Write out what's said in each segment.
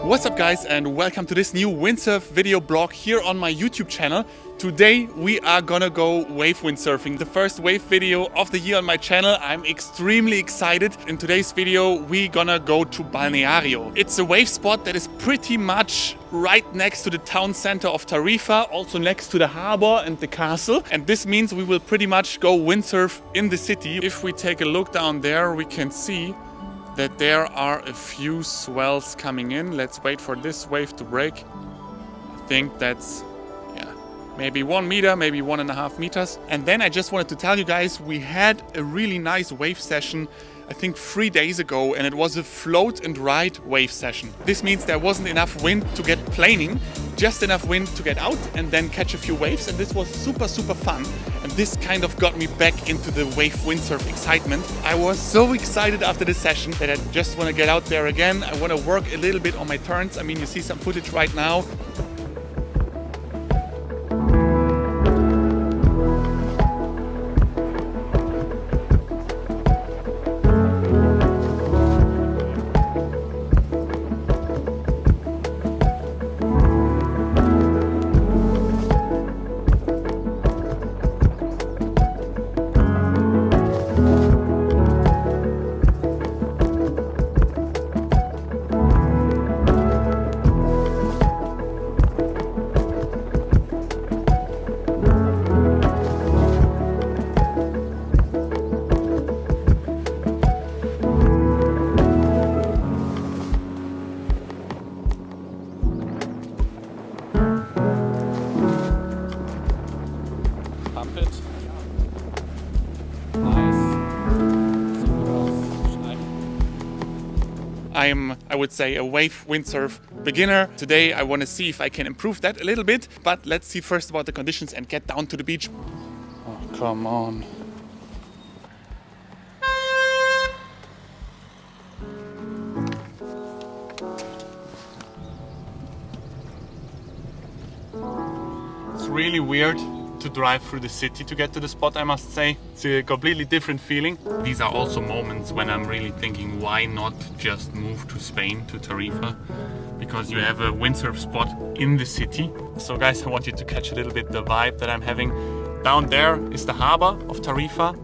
What's up guys, and welcome to this new windsurf video blog here on my YouTube channel. Today we are gonna go wave windsurfing, the first wave video of the year on my channel. I'm extremely excited. In today's video we're gonna go to Balneario. It's a wave spot that is pretty much right next to the town center of Tarifa, also next to the harbor and the castle. And this means we will pretty much go windsurf in the city. If we take a look down there, we can see that there are a few swells coming in. Let's wait for this wave to break. I think that's, maybe 1 meter, maybe 1.5 meters. And then I just wanted to tell you guys, we had a really nice wave session, I think 3 days ago, and it was a float and ride wave session. This means there wasn't enough wind to get planing, just enough wind to get out and then catch a few waves, and this was super fun. And this kind of got me back into the wave windsurf excitement. I was so excited after this session that I just want to get out there again. I want to work a little bit on my turns. I mean, you see some footage right now. I would say, a wave windsurf beginner. Today I want to see if I can improve that a little bit, but let's see first about the conditions and get down to the beach. Oh, come on. It's really weird to drive through the city to get to the spot, I must say. It's a completely different feeling. These are also moments when I'm really thinking, why not just move to Spain, to Tarifa? Because you have a windsurf spot in the city. So guys, I want you to catch a little bit the vibe that I'm having. Down there is the harbor of Tarifa,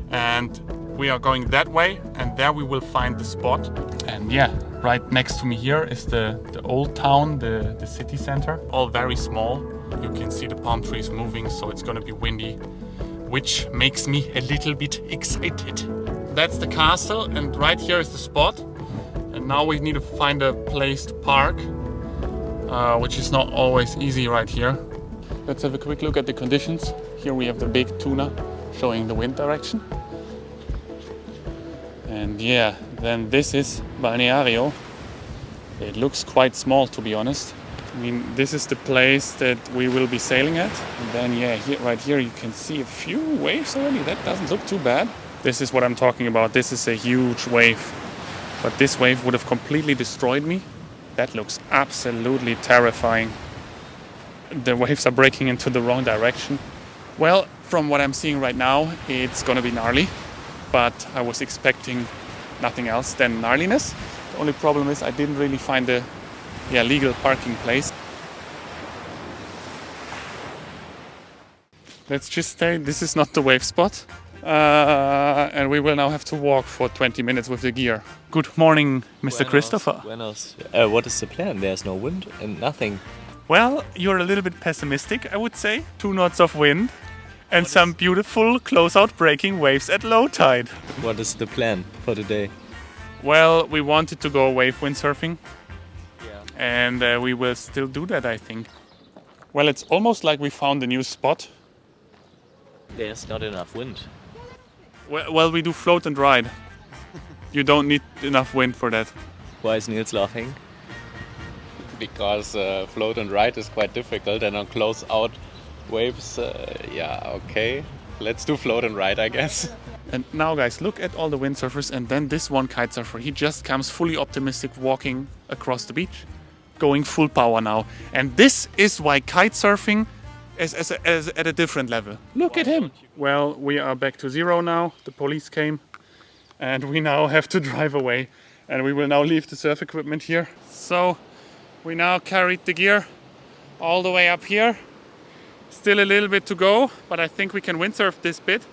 and we are going that way, and there we will find the spot. And yeah, right next to me here is the old town, the city center, all very small. You can see the palm trees moving, so it's gonna be windy, which makes me a little bit excited. That's the castle, and right here is the spot. And now we need to find a place to park, which is not always easy right here. Let's have a quick look at the conditions. Here we have the big tuna showing the wind direction. And yeah, then this is Balneario. It looks quite small, to be honest. I mean, this is the place that we will be sailing at. And then, yeah, here, right here you can see a few waves already. That doesn't look too bad. This is what I'm talking about. This is a huge wave. But this wave would have completely destroyed me. That looks absolutely terrifying. The waves are breaking into the wrong direction. Well, from what I'm seeing right now, it's gonna be gnarly. But I was expecting nothing else than gnarliness. The only problem is I didn't really find a legal parking place. Let's just say this is not the wave spot. And we will now have to walk for 20 minutes with the gear. Good morning, Mr. Christopher. Buenos. What is the plan? There's no wind and nothing. Well, you're a little bit pessimistic, I would say. 2 knots of wind and some beautiful close-out breaking waves at low tide. What is the plan for today? Well, we wanted to go wave windsurfing. And we will still do that, I think. Well, it's almost like we found a new spot. There's not enough wind. Well, we do float and ride. You don't need enough wind for that. Why is Niels laughing? Because float and ride is quite difficult, and on close out waves, okay. Let's do float and ride, I guess. And now guys, look at all the windsurfers, and then this one kite surfer. He just comes fully optimistic walking across the beach, going full power now. And this is why kite surfing is at a different level. Look at him. Well, we are back to zero now. The police came and we now have to drive away. And we will now leave the surf equipment here. So We now carried the gear all the way up here. Still a little bit to go, but I think we can windsurf this bit.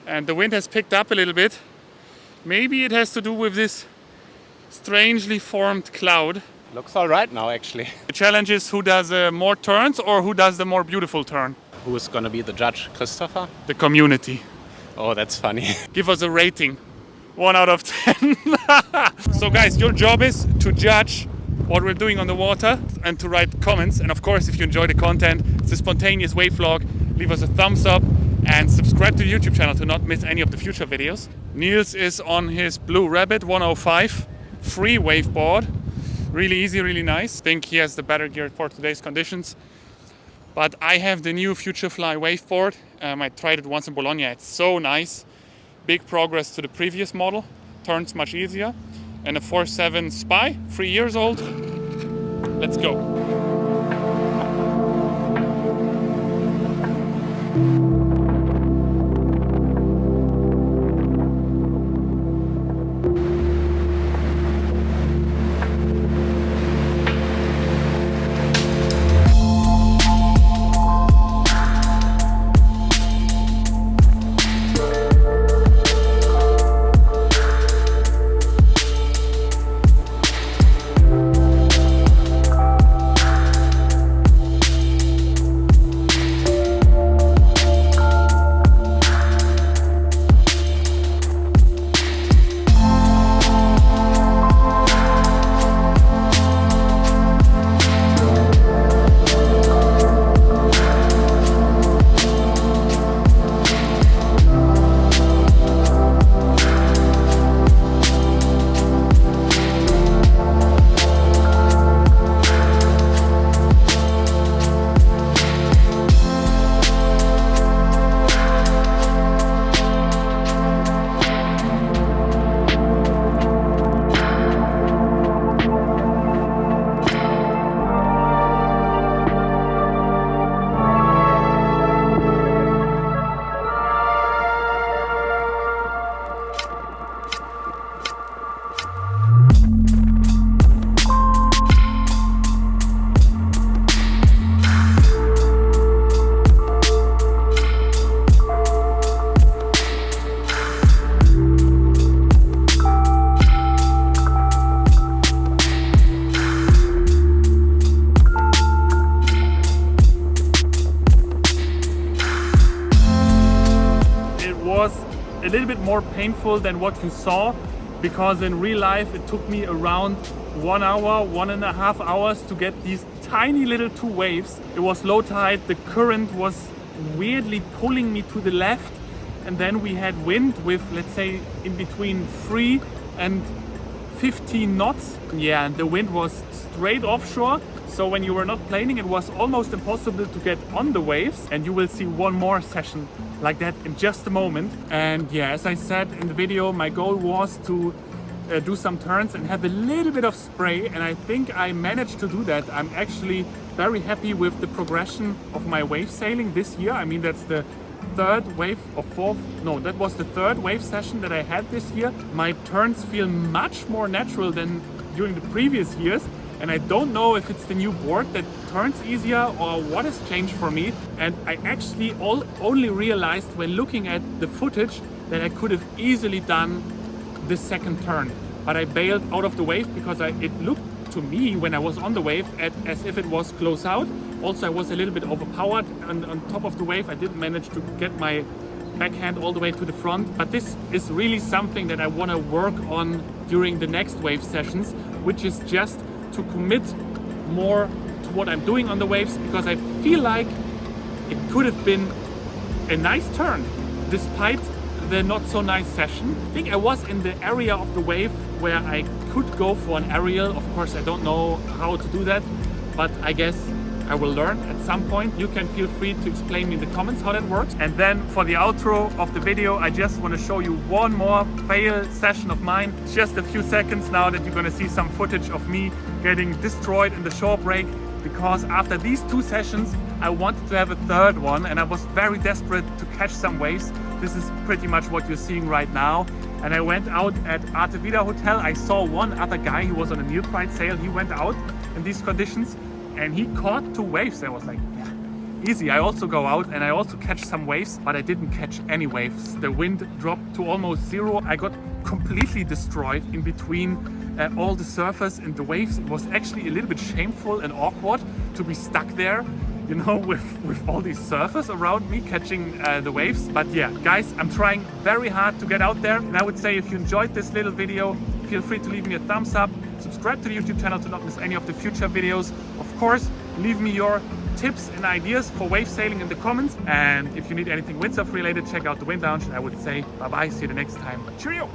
And the wind has picked up a little bit. Maybe it has to do with this strangely formed cloud. Looks all right now, actually. The challenge is who does more turns or who does the more beautiful turn. Who's gonna be the judge? Christopher? The community. Oh, that's funny. Give us a rating. 1 out of 10. So guys, your job is to judge what we're doing on the water and to write comments. And of course, if you enjoy the content, it's a spontaneous wave vlog, leave us a thumbs up and subscribe to the YouTube channel to not miss any of the future videos. Niels is on his Blue Rabbit 105 free wave board. Really easy, really nice. I think he has the better gear for today's conditions. But I have the new Futurefly waveboard. I tried it once in Bologna. It's so nice. Big progress to the previous model. Turns much easier. And a 4.7 Spy, 3 years old. Let's go. A little bit more painful than what you saw, because in real life it took me around 1 hour, 1.5 hours to get these tiny little 2 waves. It was low tide, the current was weirdly pulling me to the left, and then we had wind with, let's say, in between 3 and 15 knots. Yeah, and the wind was straight offshore. So when you were not planing, it was almost impossible to get on the waves. And you will see one more session like that in just a moment. And yeah, as I said in the video, my goal was to do some turns and have a little bit of spray. And I think I managed to do that. I'm actually very happy with the progression of my wave sailing this year. I mean, that's the third wave or fourth, no, that was the third wave session that I had this year. My turns feel much more natural than during the previous years. And I don't know if it's the new board that turns easier or what has changed for me. And I actually only realized when looking at the footage that I could have easily done the second turn. But I bailed out of the wave because it looked to me when I was on the wave as if it was close out. Also, I was a little bit overpowered on top of the wave. I didn't manage to get my backhand all the way to the front. But this is really something that I want to work on during the next wave sessions, which is just to commit more to what I'm doing on the waves, because I feel like it could have been a nice turn despite the not so nice session. I think I was in the area of the wave where I could go for an aerial. Of course, I don't know how to do that, but I guess I will learn at some point. You can feel free to explain me in the comments how that works. And then for the outro of the video, I just want to show you one more fail session of mine. It's just a few seconds now that you're going to see some footage of me getting destroyed in the Shorebreak, because after these 2 sessions, I wanted to have a third one and I was very desperate to catch some waves. This is pretty much what you're seeing right now. And I went out at Arte Vida Hotel. I saw one other guy who was on a meal pride sail. He went out in these conditions, and he caught 2 waves. I was like, yeah, easy. I also go out and I also catch some waves, but I didn't catch any waves. The wind dropped to almost 0. I got completely destroyed in between all the surfers and the waves. It was actually a little bit shameful and awkward to be stuck there, you know, with all these surfers around me catching the waves. But yeah, guys, I'm trying very hard to get out there. And I would say if you enjoyed this little video, feel free to leave me a thumbs up, subscribe to the YouTube channel to not miss any of the future videos. Of course, leave me your tips and ideas for wave sailing in the comments. And if you need anything windsurf related, check out the Wind Lounge. And I would say bye-bye, see you the next time. Cheerio!